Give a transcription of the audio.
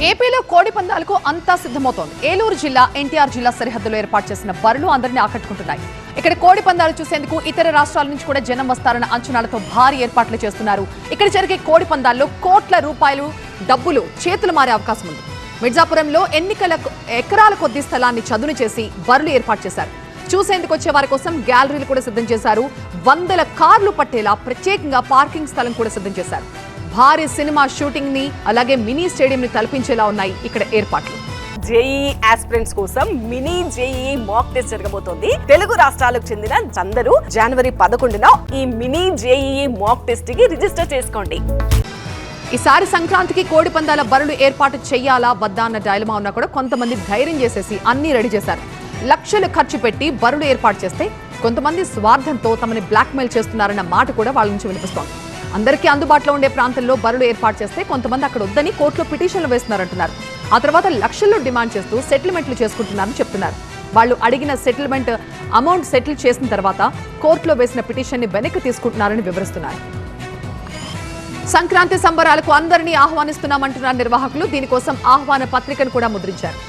ఏపీలో కోడి పందాలకు అంతా సిద్ధమవుతోంది. ఏలూరు జిల్లా ఎన్టీఆర్ జిల్లా సరిహద్దులో ఏర్పాటు చేసిన బరులు అందరినీ ఆకట్టుకుంటున్నాయి. ఇక్కడ కోడి పందాలు చూసేందుకు ఇతర రాష్ట్రాల నుంచి కూడా జనం వస్తారన్న అంచనాలతో భారీ ఏర్పాట్లు చేస్తున్నారు. ఇక్కడ జరిగే కోడి పందాల్లో కోట్ల రూపాయలు డబ్బులు చేతులు మారే అవకాశం ఉంది. మిర్జాపురంలో ఎకరాల కొద్ది స్థలాన్ని చదును చేసి బరులు ఏర్పాటు చేశారు. చూసేందుకు వచ్చే వారి కోసం గ్యాలరీలు కూడా సిద్ధం చేశారు. వందల కార్లు పట్టేలా ప్రత్యేకంగా పార్కింగ్ స్థలం కూడా సిద్ధం చేశారు. భారీ సినిమా షూటింగ్ ని అలాగే మినీ స్టేడియం ని తలపించేలా ఉన్నాయి ఇక్కడ ఏర్పాట్లు. జేఈఈ ఆస్పిరెంట్స్ కోసం మినీ జేఈఈ మాక్ టెస్ట్ జరగబోతోంది. తెలుగు రాష్ట్రాలకు చెందిన అందరూ జనవరి 11న ఈ మినీ జేఈఈ మాక్ టెస్ట్ కి రిజిస్టర్ చేసుకోండి. ఈసారి సంక్రాంతికి కోడి పందాల బరులు ఏర్పాటు చేయాలా వద్దా అన్న డైలమా ఉన్నా కూడా కొంతమంది ధైర్యం చేసేసి అన్ని రెడీ చేశారు. లక్షలు ఖర్చు పెట్టి బరులు ఏర్పాటు చేస్తే కొంతమంది స్వార్థంతో తమని బ్లాక్మెయిల్ చేస్తున్నారన్న మాట కూడా వాళ్ళ నుంచి వినిపిస్తోంది. అందరికీ అందుబాటులో ఉండే ప్రాంతంలో బరులు ఏర్పాటు చేస్తే కొంతమంది అక్కడ వద్దని కోర్టులో పిటిషన్లు వేస్తున్నారంటున్నారు. ఆ తర్వాత లక్షల్లో డిమాండ్ చేస్తూ సెటిల్మెంట్లు చేసుకుంటున్నారని చెప్తున్నారు. వాళ్ళు అడిగిన సెటిల్మెంట్ అమౌంట్ సెటిల్ చేసిన తర్వాత కోర్టులో వేసిన పిటిషన్ ని వెనక్కి తీసుకుంటున్నారని వివరిస్తున్నారు. సంక్రాంతి సంబరాలకు అందరినీ ఆహ్వానిస్తున్నామంటున్నారు నిర్వాహకులు. దీనికోసం ఆహ్వాన పత్రికను కూడా ముద్రించారు.